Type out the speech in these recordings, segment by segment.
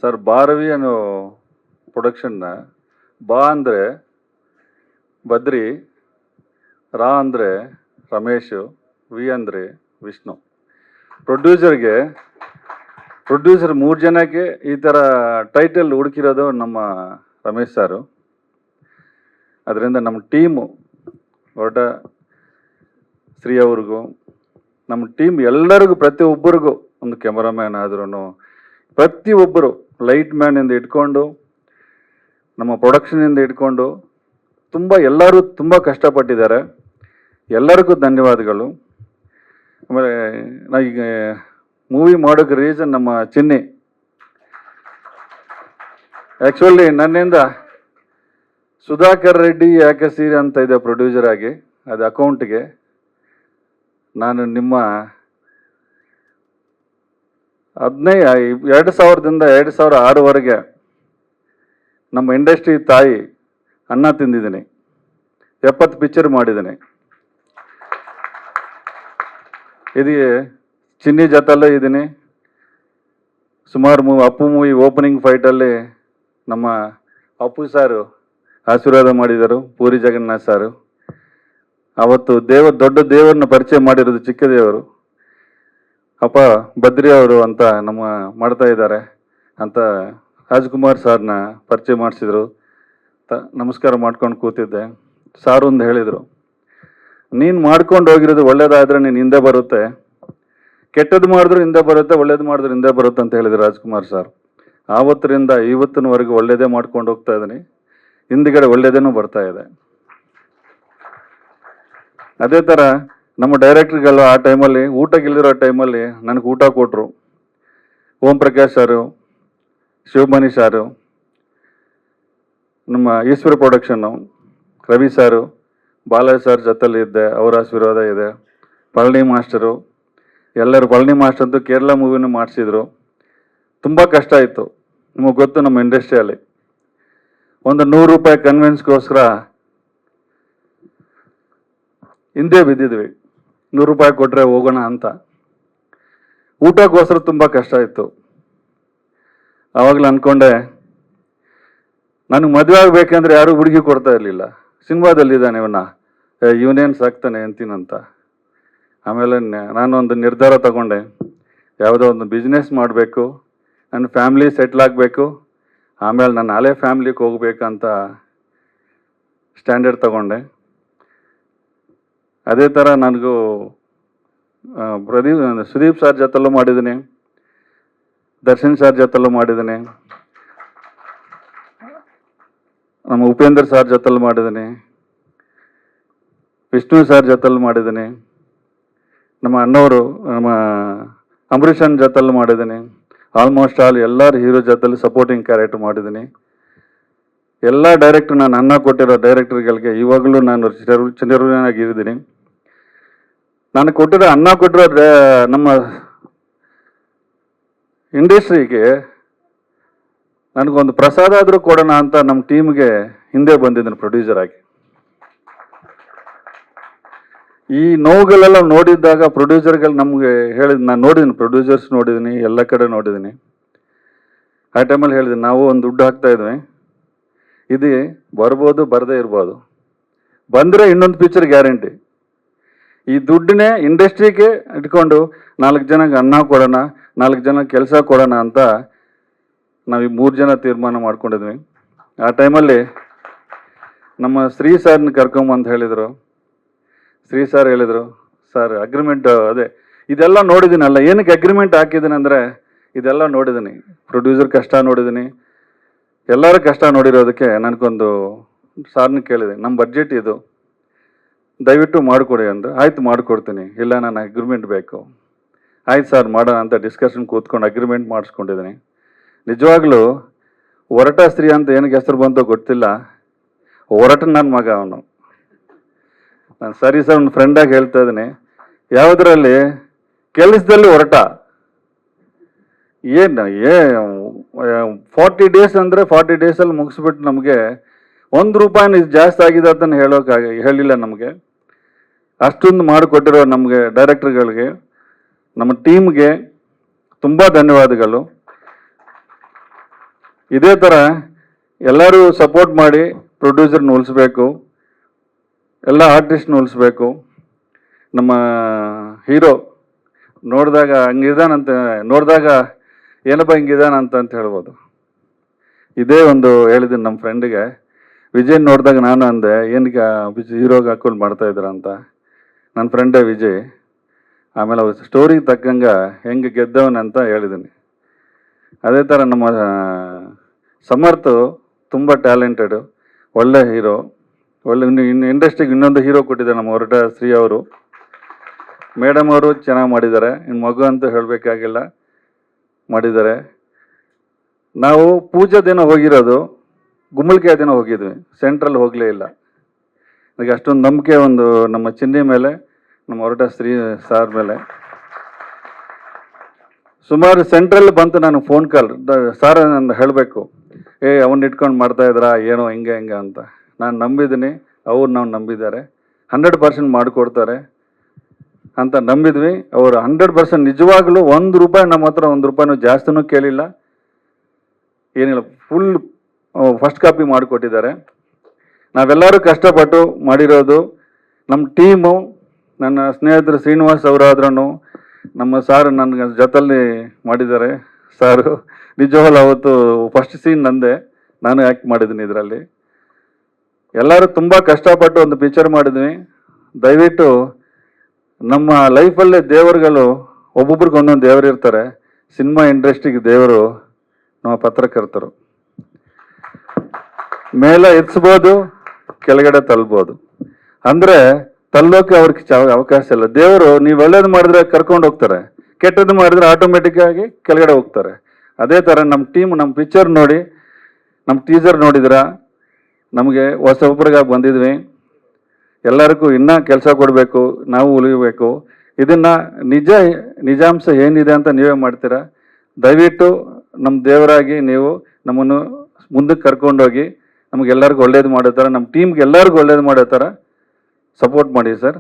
Sir ಬಾರವಿ ಅನ್ನೋ ಪ್ರೊಡಕ್ಷನ್ನ ಬಾ ಅಂದರೆ ಬದ್ರಿ, ರಾ ಅಂದರೆ ರಮೇಶ್, ವಿ ಅಂದರೆ ವಿಷ್ಣು. ಪ್ರೊಡ್ಯೂಸರ್ 3 ಜನಕ್ಕೆ ಈ ಥರ ಟೈಟಲ್ ಹುಡುಕಿರೋದು ನಮ್ಮ ರಮೇಶ್ ಸಾರು. ಅದರಿಂದ ನಮ್ಮ ಟೀಮು ಹೊರಟ ಶ್ರೀ ಅವ್ರಿಗೂ, ನಮ್ಮ ಟೀಮ್ ಎಲ್ಲರಿಗೂ, ಪ್ರತಿಯೊಬ್ಬರಿಗೂ, ಒಂದು ಕ್ಯಾಮರಾಮ್ಯಾನ್ ಆದ್ರೂ ಪ್ರತಿಯೊಬ್ಬರು, ಲೈಟ್ ಮ್ಯಾನಿಂದ ಇಟ್ಕೊಂಡು ನಮ್ಮ ಪ್ರೊಡಕ್ಷನಿಂದ ಇಟ್ಕೊಂಡು ಎಲ್ಲರೂ ತುಂಬ ಕಷ್ಟಪಟ್ಟಿದ್ದಾರೆ. ಎಲ್ಲರಿಗೂ ಧನ್ಯವಾದಗಳು. ಆಮೇಲೆ ನಾ ಈಗ ಮೂವಿ ಮಾಡೋಕ್ಕೆ ರೀಸನ್ ನಮ್ಮ ಚಿನ್ನಿ. ಆ್ಯಕ್ಚುಲಿ ನನ್ನಿಂದ ಸುಧಾಕರ್ ರೆಡ್ಡಿ ಯಾಕೆ ಸೀರೆ ಅಂತ ಇದೆ ಪ್ರೊಡ್ಯೂಸರ್ ಆಗಿ, ಅದು ಅಕೌಂಟ್ಗೆ ನಾನು ನಿಮ್ಮ 2000ದಿಂದ 2006ವರೆಗೆ ನಮ್ಮ ಇಂಡಸ್ಟ್ರಿ ತಾಯಿ ಅನ್ನ ತಿಂದಿದ್ದೀನಿ. 70 ಪಿಕ್ಚರ್ ಮಾಡಿದ್ದೀನಿ. ಇದಕ್ಕೆ ಚಿನ್ನಿ ಜೊತೆಲ್ಲೇ ಇದ್ದೀನಿ. ಸುಮಾರು ಅಪ್ಪು ಮೂವಿ ಓಪನಿಂಗ್ ಫೈಟಲ್ಲಿ ನಮ್ಮ ಅಪ್ಪು ಸಾರು ಆಶೀರ್ವಾದ ಮಾಡಿದರು, ಪೂರಿ ಜಗನ್ನಾಥ್ ಸಾರು. ಅವತ್ತು ದೊಡ್ಡ ದೇವರನ್ನ ಪರಿಚಯ ಮಾಡಿರೋದು ಚಿಕ್ಕ ದೇವರು ಅಪ್ಪ ಬದ್ರಿ ಅವರು ಅಂತ ನಮ್ಮ ಮಾಡ್ತಾ ಇದ್ದಾರೆ ಅಂತ ರಾಜ್ಕುಮಾರ್ ಸಾರ್ನ ಪರಿಚಯ ಮಾಡಿಸಿದ್ರು. ನಮಸ್ಕಾರ ಮಾಡ್ಕೊಂಡು ಕೂತಿದ್ದೆ. ಸಾರು ಒಂದು ಹೇಳಿದರು, ನೀನು ಮಾಡ್ಕೊಂಡು ಹೋಗಿರೋದು ಒಳ್ಳೇದಾದರೆ ನೀನು ಹಿಂದೆ ಬರುತ್ತೆ, ಕೆಟ್ಟದ್ದು ಮಾಡಿದ್ರು ಹಿಂದೆ ಬರುತ್ತೆ, ಒಳ್ಳೇದು ಮಾಡಿದ್ರು ಹಿಂದೆ ಬರುತ್ತೆ ಅಂತ ಹೇಳಿದ್ರು ರಾಜ್ಕುಮಾರ್ ಸರ್. ಆವತ್ತರಿಂದ ಇವತ್ತಿನವರೆಗೂ ಒಳ್ಳೇದೇ ಮಾಡ್ಕೊಂಡು ಹೋಗ್ತಾ ಇದ್ದೀನಿ. ಹಿಂದ್ಗಡೆ ಒಳ್ಳೇದೇನೂ ಬರ್ತಾ ಇದೆ. ಅದೇ ಥರ ನಮ್ಮ ಡೈರೆಕ್ಟ್ರಿಗಳು ಆ ಟೈಮಲ್ಲಿ ಊಟಕ್ಕಿಲ್ದಿರೋ ಟೈಮಲ್ಲಿ ನನಗೆ ಊಟ ಕೊಟ್ಟರು. ಓಂ ಪ್ರಕಾಶ್ ಸಾರು, ಶಿವಮಣಿ ಸಾರು, ನಮ್ಮ ಈಶ್ವರ ಪ್ರೊಡಕ್ಷನ್ನು, ರವಿ ಸಾರು, ಬಾಲಾಜಿ ಸರ್ ಜೊತೆಲಿ ಇದ್ದೆ, ಅವರ ಆಶೀರ್ವಾದ ಇದೆ. ಪಳನಿ ಮಾಸ್ಟರು ಎಲ್ಲರೂ, ಪಳನಿ ಮಾಸ್ಟರ್ ಅಂತೂ ಕೇರಳ ಮೂವಿನೂ ಮಾಡಿಸಿದ್ರು. ತುಂಬ ಕಷ್ಟ ಇತ್ತು, ನಿಮಗೆ ಗೊತ್ತು. ನಮ್ಮ ಇಂಡಸ್ಟ್ರಿಯಲ್ಲಿ ಒಂದು 100 ರೂಪಾಯಿ ಕನ್ವೆನ್ಸ್ಗೋಸ್ಕರ ಹಿಂದೆ ಬಿದ್ದಿದ್ವಿ. 100 ರೂಪಾಯಿ ಕೊಟ್ಟರೆ ಹೋಗೋಣ ಅಂತ. ಊಟಕ್ಕೋಸ್ಕರ ತುಂಬ ಕಷ್ಟ ಇತ್ತು. ಆವಾಗಲೂ ಅಂದ್ಕೊಂಡೆ, ನನಗೆ ಮದುವೆ ಆಗಬೇಕಂದ್ರೆ ಯಾರೂ ಹುಡುಗಿ ಕೊಡ್ತಾ ಇರಲಿಲ್ಲ. ಸಿನಿಮಾದಲ್ಲಿದ್ದಾನೆ ಇವನೇನು ಸಾಕ್ತಾನೆ ಅಂತೀನಂತ. ಆಮೇಲೆ ನಾನೊಂದು ನಿರ್ಧಾರ ತಗೊಂಡೆ, ಯಾವುದೋ ಒಂದು ಬಿಸ್ನೆಸ್ ಮಾಡಬೇಕು, ನನ್ನ ಫ್ಯಾಮ್ಲಿ ಸೆಟ್ಲ್ ಆಗಬೇಕು, ಆಮೇಲೆ ನಾನು ಹಳೆ ಫ್ಯಾಮ್ಲಿಗೆ ಹೋಗ್ಬೇಕಂತ ಸ್ಟ್ಯಾಂಡರ್ಡ್ ತಗೊಂಡೆ. ಅದೇ ಥರ ನನಗೂ ಸುದೀಪ್ ಸರ್ ಜೊತೆಲ್ಲೂ ಮಾಡಿದ್ದೀನಿ, ದರ್ಶನ್ ಸರ್ ಜೊತೆಲ್ಲೂ ಮಾಡಿದ್ದೀನಿ, ನಮ್ಮ ಉಪೇಂದ್ರ ಸರ್ ಜೊತೆಲ್ಲೂ ಮಾಡಿದ್ದೀನಿ, ವಿಷ್ಣು ಸರ್ ಜೊತೆಲ್ಲೂ ಮಾಡಿದ್ದೀನಿ, ನಮ್ಮ ಅಣ್ಣವರು ನಮ್ಮ ಅಂಬರೀಷನ್ ಜೊತೆಲ್ಲೂ ಮಾಡಿದ್ದೀನಿ. ಆಲ್ಮೋಸ್ಟ್ ಆಲ್ ಎಲ್ಲರ ಹೀರೋ ಜೊತೆಲಿ ಸಪೋರ್ಟಿಂಗ್ ಕ್ಯಾರೆಕ್ಟರ್ ಮಾಡಿದ್ದೀನಿ. ಎಲ್ಲ ಡೈರೆಕ್ಟ್ರು, ನಾನು ಅನ್ನ ಕೊಟ್ಟಿರೋ ಡೈರೆಕ್ಟರ್ಗಳಿಗೆ ಇವಾಗಲೂ ನಾನು ಚಿರಋಣಿಯಾಗಿದ್ದೀನಿ. ನಾನು ಅನ್ನ ಕೊಟ್ಟಿರೋ ನಮ್ಮ ಇಂಡಸ್ಟ್ರಿಗೆ ನನಗೊಂದು ಪ್ರಸಾದ ಆದರೂ ಕೊಡೋಣ ಅಂತ ನಮ್ಮ ಟೀಮ್ಗೆ ಹಿಂದೆ ಬಂದಿದ್ದೀನಿ ಪ್ರೊಡ್ಯೂಸರ್ ಆಗಿ. ಈ ನೋವುಗಳೆಲ್ಲ ನೋಡಿದ್ದಾಗ ಪ್ರೊಡ್ಯೂಸರ್ಗಳು ನಮಗೆ ಹೇಳಿದ್, ನಾನು ನೋಡಿದ್ದೀನಿ, ಪ್ರೊಡ್ಯೂಸರ್ಸ್ ನೋಡಿದ್ದೀನಿ, ಎಲ್ಲ ಕಡೆ ನೋಡಿದ್ದೀನಿ. ಆ ಟೈಮಲ್ಲಿ ಹೇಳಿದ್ದೀನಿ, ನಾವು ಒಂದು ದುಡ್ಡು ಹಾಕ್ತಾ ಇದ್ವಿ, ಇದು ಬರ್ಬೋದು, ಬರದೇ ಇರ್ಬೋದು, ಬಂದರೆ ಇನ್ನೊಂದು ಪಿಕ್ಚರ್ ಗ್ಯಾರಂಟಿ. ಈ ದುಡ್ಡನ್ನೇ ಇಂಡಸ್ಟ್ರಿಗೆ ಇಟ್ಕೊಂಡು 4 ಜನಕ್ಕೆ ಅನ್ನ ಕೊಡೋಣ, 4 ಜನಕ್ಕೆ ಕೆಲಸ ಕೊಡೋಣ ಅಂತ ನಾವು ಈ 3 ಜನ ತೀರ್ಮಾನ ಮಾಡ್ಕೊಂಡಿದ್ವಿ. ಆ ಟೈಮಲ್ಲಿ ನಮ್ಮ ಶ್ರೀ ಸರ್ನ ಕರ್ಕೊಂಬಂತ ಹೇಳಿದರು. ಶ್ರೀ ಸರ್ ಹೇಳಿದರು, ಸರ್ ಅಗ್ರಿಮೆಂಟ್ ಅದೇ ಇದೆಲ್ಲ ನೋಡಿದ್ದೀನಲ್ಲ, ಏನಕ್ಕೆ ಅಗ್ರಿಮೆಂಟ್ ಹಾಕಿದ್ದೀನಿ ಅಂದರೆ ಇದೆಲ್ಲ ನೋಡಿದ್ದೀನಿ, ಪ್ರೊಡ್ಯೂಸರ್ ಕಷ್ಟ ನೋಡಿದ್ದೀನಿ, ಎಲ್ಲರ ಕಷ್ಟ ನೋಡಿರೋದಕ್ಕೆ ನನಗೊಂದು ಸಾರ್ನ ಕೇಳಿದೆ, ನಮ್ಮ ಬಡ್ಜೆಟ್ ಇದು, ದಯವಿಟ್ಟು ಮಾಡಿಕೊಡಿ ಅಂದರೆ, ಆಯ್ತು ಮಾಡಿಕೊಡ್ತೀನಿ, ಇಲ್ಲ ನಾನು ಅಗ್ರಿಮೆಂಟ್ ಬೇಕು. ಆಯ್ತು ಸರ್ ಮಾಡೋಣ ಅಂತ ಡಿಸ್ಕಷನ್ ಕೂತ್ಕೊಂಡು ಅಗ್ರಿಮೆಂಟ್ ಮಾಡಿಸ್ಕೊಂಡಿದ್ದೀನಿ. ನಿಜವಾಗ್ಲೂ ಹೊರಟ ಸ್ತ್ರೀ ಅಂತ ಏನಕ್ಕೆ ಹೆಸರು ಬಂತೋ ಗೊತ್ತಿಲ್ಲ, ಹೊರಟ ನನ್ನ ಮಗ ಅವನು. ನಾನು ಸರಿ ಸರ್ ಒಂದು ಫ್ರೆಂಡಾಗಿ ಹೇಳ್ತಾ ಇದ್ದೀನಿ, ಯಾವುದರಲ್ಲಿ ಕೆಲಸದಲ್ಲಿ ಹೊರಟ, ಏನು 40 ಡೇಸ್ ಅಂದರೆ 40 ಡೇಸಲ್ಲಿ ಮುಗಿಸ್ಬಿಟ್ಟು ನಮಗೆ 1 ರೂಪಾಯಿನ ಜಾಸ್ತಿ ಆಗಿದೆ ಅಂತ ಹೇಳಿಲ್ಲ ನಮಗೆ. ಅಷ್ಟೊಂದು ಮಾಡಿಕೊಟ್ಟಿರೋ ನಮಗೆ ಡೈರೆಕ್ಟರ್ಗಳಿಗೆ, ನಮ್ಮ ಟೀಮ್ಗೆ ತುಂಬ ಧನ್ಯವಾದಗಳು. ಇದೇ ಥರ ಎಲ್ಲರೂ ಸಪೋರ್ಟ್ ಮಾಡಿ ಪ್ರೊಡ್ಯೂಸರ್ನ ಉಳಿಸ್ಬೇಕು, ಎಲ್ಲ ಆರ್ಟಿಸ್ಟ್ನ ಉಳಿಸ್ಬೇಕು. ನಮ್ಮ ಹೀರೋ ನೋಡಿದಾಗ ಹಂಗಿದಾನಂತ, ನೋಡಿದಾಗ ಏನಪ್ಪ ಹಿಂಗಿದಾನಂತ ಅಂತ ಹೇಳ್ಬೋದು. ಇದೇ ಒಂದು ಹೇಳಿದ್ದೀನಿ ನಮ್ಮ ಫ್ರೆಂಡಿಗೆ. ವಿಜಯ್ ನೋಡಿದಾಗ ನಾನು ಅಂದೆ, ಏನಕ್ಕೆ ಹೀರೋಗೆ ಹಾಕೊಂಡು ಮಾಡ್ತಾಯಿದ್ದೀರ ಅಂತ. ನನ್ನ ಫ್ರೆಂಡೇ ವಿಜಯ್. ಆಮೇಲೆ ಅವ್ರ ಸ್ಟೋರಿಗೆ ತಕ್ಕಂಗೆ ಹೆಂಗೆ ಗೆದ್ದವನಂತ ಹೇಳಿದ್ದೀನಿ. ಅದೇ ಥರ ನಮ್ಮ ಸಮರ್ಥ್ ತುಂಬ ಟ್ಯಾಲೆಂಟೆಡು, ಒಳ್ಳೆ ಹೀರೋ. ಒಳ್ಳೆ ಇನ್ನು ಇಂಡಸ್ಟ್ರಿಗೆ ಇನ್ನೊಂದು ಹೀರೋ ಕೊಟ್ಟಿದ್ದಾರೆ ನಮ್ಮ ಹೊರಟ ಶ್ರೀ ಅವರು. ಮೇಡಮ್ ಅವರು ಚೆನ್ನಾಗಿ ಮಾಡಿದ್ದಾರೆ. ಇನ್ನು ಮಗು ಅಂತೂ ಹೇಳಬೇಕಾಗಿಲ್ಲ, ಮಾಡಿದ್ದಾರೆ. ನಾವು ಪೂಜಾ ದಿನ ಹೋಗಿರೋದು, ಗುಮ್ಮಲ್ಕಾಯಿ ದಿನ ಹೋಗಿದ್ವಿ, ಸೆಂಟ್ರಲ್ ಹೋಗಲೇ ಇಲ್ಲ. ನನಗೆ ಅಷ್ಟೊಂದು ನಂಬಿಕೆ ಒಂದು ನಮ್ಮ ಚಿನ್ನಿ ಮೇಲೆ, ನಮ್ಮ ಹೊರಟ ಶ್ರೀ ಸಾರ್ ಮೇಲೆ. ಸುಮಾರು ಸೆಂಟ್ರಲ್ ಬಂತು ನನಗೆ ಫೋನ್ ಕಾಲ್, ಸಾರ್ ನಾನು ಹೇಳಬೇಕು, ಅವನ್ನ ಇಟ್ಕೊಂಡು ಮಾಡ್ತಾಯಿದ್ರಾ ಏನೋ ಹಿಂಗೆ ಹಿಂಗೆ ಅಂತ. ನಾನು ನಂಬಿದ್ದೀನಿ, ಅವ್ರು ನಾವು ನಂಬಿದ್ದಾರೆ, 100% ಮಾಡಿಕೊಡ್ತಾರೆ ಅಂತ ನಂಬಿದ್ವಿ. ಅವರು 100% ನಿಜವಾಗ್ಲೂ 1 ರೂಪಾಯಿ ನಮ್ಮ ಹತ್ರ 1 ರೂಪಾಯಿನೂ ಜಾಸ್ತಿನೂ ಕೇಳಿಲ್ಲ, ಏನಿಲ್ಲ. ಫುಲ್ ಫಸ್ಟ್ ಕಾಪಿ ಮಾಡಿಕೊಟ್ಟಿದ್ದಾರೆ. ನಾವೆಲ್ಲರೂ ಕಷ್ಟಪಟ್ಟು ಮಾಡಿರೋದು. ನಮ್ಮ ಟೀಮು, ನನ್ನ ಸ್ನೇಹಿತರು ಶ್ರೀನಿವಾಸ್ ಅವರಾದ್ರೂ, ನಮ್ಮ ಸಾರು ನನ್ನ ಜೊತೆಯಲ್ಲಿ ಮಾಡಿದ್ದಾರೆ. ಸಾರು ನಿಜವಾಗ್ಲೂ ಅವತ್ತು ಫಸ್ಟ್ ಸೀನ್ ನಂದೆ, ನಾನು ಆ್ಯಕ್ಟ್ ಮಾಡಿದ್ದೀನಿ ಇದರಲ್ಲಿ. ಎಲ್ಲರೂ ತುಂಬ ಕಷ್ಟಪಟ್ಟು ಒಂದು ಪಿಕ್ಚರ್ ಮಾಡಿದ್ವಿ. ದಯವಿಟ್ಟು ನಮ್ಮ ಲೈಫಲ್ಲೇ ದೇವರುಗಳು ಒಬ್ಬೊಬ್ರಿಗೆ ಒಂದೊಂದು ದೇವರು ಇರ್ತಾರೆ. ಸಿನಿಮಾ ಇಂಡಸ್ಟ್ರಿಗೆ ದೇವರು ನಮ್ಮ ಪತ್ರಕರ್ತರು. ಮೇಲೆ ಎತ್ಸ್ಬೋದು, ಕೆಳಗಡೆ ತಳ್ಬೋದು. ಅಂದರೆ ತಳ್ಳೋಕೆ ಅವ್ರಿಗೆ ಅವಕಾಶ ಇಲ್ಲ. ದೇವರು ನೀವು ಒಳ್ಳೇದು ಮಾಡಿದ್ರೆ ಕರ್ಕೊಂಡು ಹೋಗ್ತಾರೆ, ಕೆಟ್ಟದ್ದು ಮಾಡಿದ್ರೆ ಆಟೋಮೆಟಿಕ್ ಆಗಿ ಕೆಳಗಡೆ ಹೋಗ್ತಾರೆ. ಅದೇ ಥರ ನಮ್ಮ ಟೀಮ್, ನಮ್ಮ ಪಿಕ್ಚರ್ ನೋಡಿ, ನಮ್ಮ ಟೀಸರ್ ನೋಡಿದ್ರ, ನಮಗೆ ಹೊಸೊಬ್ಬರಿಗೆ ಬಂದಿದ್ವಿ. ಎಲ್ಲರಿಗೂ ಇನ್ನೂ ಕೆಲಸ ಕೊಡಬೇಕು, ನಾವು ಉಳಿಬೇಕು. ಇದನ್ನು ನಿಜಾಂಶ ಏನಿದೆ ಅಂತ ನೀವೇ ಮಾಡ್ತೀರಾ. ದಯವಿಟ್ಟು ನಮ್ಮ ದೇವರಾಗಿ ನೀವು ನಮ್ಮನ್ನು ಮುಂದಕ್ಕೆ ಕರ್ಕೊಂಡೋಗಿ ನಮಗೆಲ್ಲರಿಗೂ ಒಳ್ಳೇದು ಮಾಡೋ ಥರ, ನಮ್ಮ ಟೀಮ್ಗೆ ಎಲ್ಲರಿಗೂ ಒಳ್ಳೇದು ಮಾಡೋ ಥರ ಸಪೋರ್ಟ್ ಮಾಡಿ ಸರ್.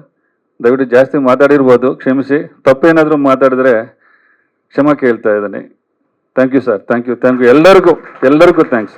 ದಯವಿಟ್ಟು ಜಾಸ್ತಿ ಮಾತಾಡಿರ್ಬೋದು, ಕ್ಷಮಿಸಿ. ತಪ್ಪೇನಾದರೂ ಮಾತಾಡಿದ್ರೆ ಕ್ಷಮೆ ಕೇಳ್ತಾ ಇದ್ದೀನಿ. Thank you sir, thank you ಎಲ್ಲರಿಗೂ ಥ್ಯಾಂಕ್ಸ್ ಸರ್.